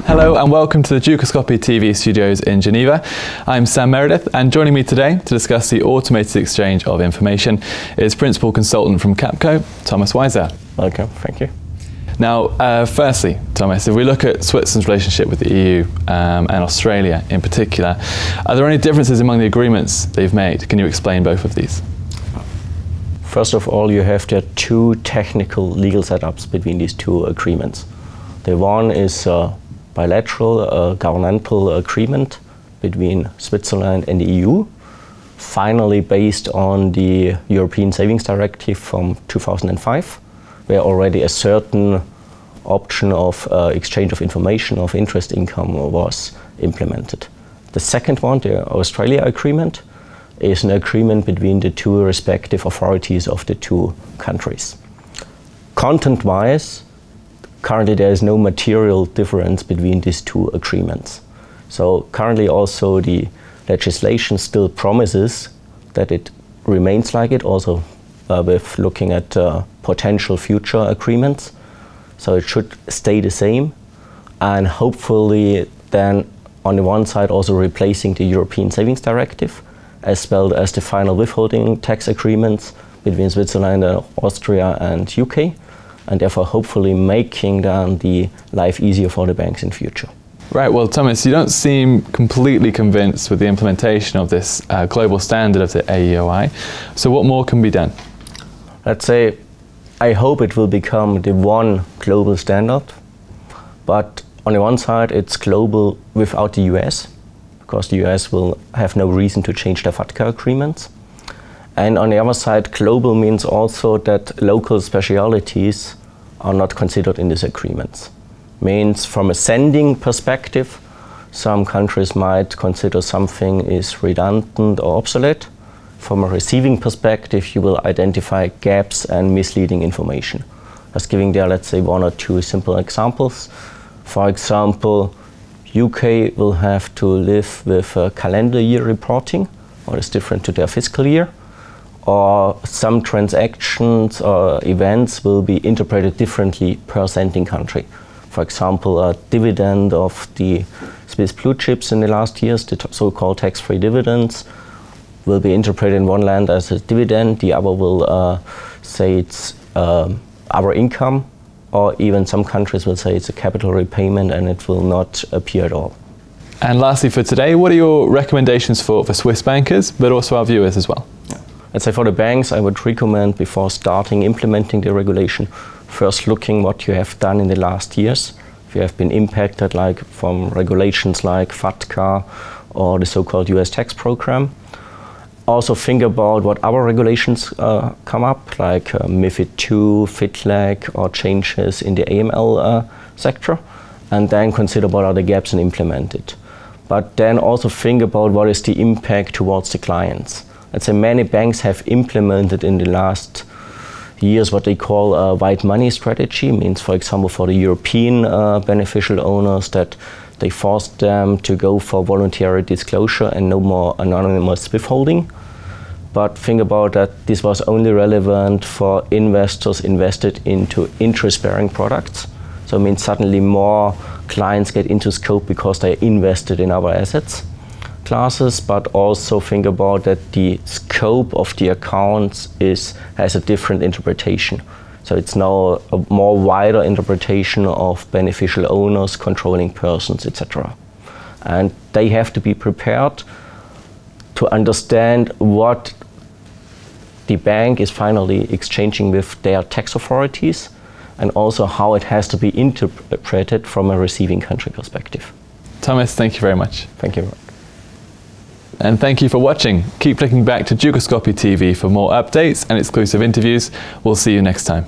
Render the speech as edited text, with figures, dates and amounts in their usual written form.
Hello and welcome to the Dukascopy TV studios in Geneva. I'm Sam Meredith, and joining me today to discuss the automated exchange of information is Principal Consultant from Capco, Thomas Weiser. Welcome, thank you. Now, firstly, Thomas, if we look at Switzerland's relationship with the EU and Australia in particular, are there any differences among the agreements they've made? Can you explain both of these? First of all, you have there two technical legal setups between these two agreements. The one is a bilateral governmental agreement between Switzerland and the EU, finally based on the European Savings Directive from 2005, where already a certain option of exchange of information of interest income was implemented. The second one, the Australia agreement, is an agreement between the two respective authorities of the two countries. Content-wise, currently there is no material difference between these two agreements. So currently also the legislation still promises that it remains like it, also with looking at potential future agreements. So it should stay the same, and hopefully then on the one side also replacing the European Savings Directive, as well as the final withholding tax agreements between Switzerland, Austria and UK, and therefore hopefully making then the life easier for the banks in future. Right, well Thomas, you don't seem completely convinced with the implementation of this global standard of the AEOI, so what more can be done? Let's say, I hope it will become the one global standard, but on the one side it's global without the US, because the US will have no reason to change their FATCA agreements. And on the other side, global means also that local specialities are not considered in these agreements. Means from a sending perspective, some countries might consider something is redundant or obsolete. From a receiving perspective, you will identify gaps and misleading information. Just giving there, let's say, one or two simple examples. For example, UK will have to live with calendar year reporting, what is different to their fiscal year. Or some transactions or events will be interpreted differently per sending country. For example, a dividend of the Swiss blue chips in the last years, the so-called tax-free dividends, will be interpreted in one land as a dividend, the other will say it's our income, or even some countries will say it's a capital repayment and it will not appear at all. And lastly for today, what are your recommendations for Swiss bankers, but also our viewers as well? Let's say for the banks, I would recommend before starting implementing the regulation, first looking what you have done in the last years. If you have been impacted like from regulations like FATCA or the so-called US tax program. Also think about what other regulations come up, like MiFID II, FITLAG, or changes in the AML sector, and then consider what are the gaps and implement it. But then also think about what is the impact towards the clients. Let's say many banks have implemented in the last years what they call a white money strategy, means for example for the European beneficial owners that they forced them to go for voluntary disclosure and no more anonymous withholding. But think about that this was only relevant for investors invested into interest-bearing products. So it means suddenly more clients get into scope because they invested in our assets classes, but also think about that the scope of the accounts has a different interpretation. So it's now a more wider interpretation of beneficial owners, controlling persons, etc. And they have to be prepared to understand what the bank is finally exchanging with their tax authorities, and also how it has to be interpreted from a receiving country perspective. Thomas, thank you very much. Thank you. And thank you for watching. Keep clicking back to Dukascopy TV for more updates and exclusive interviews. We'll see you next time.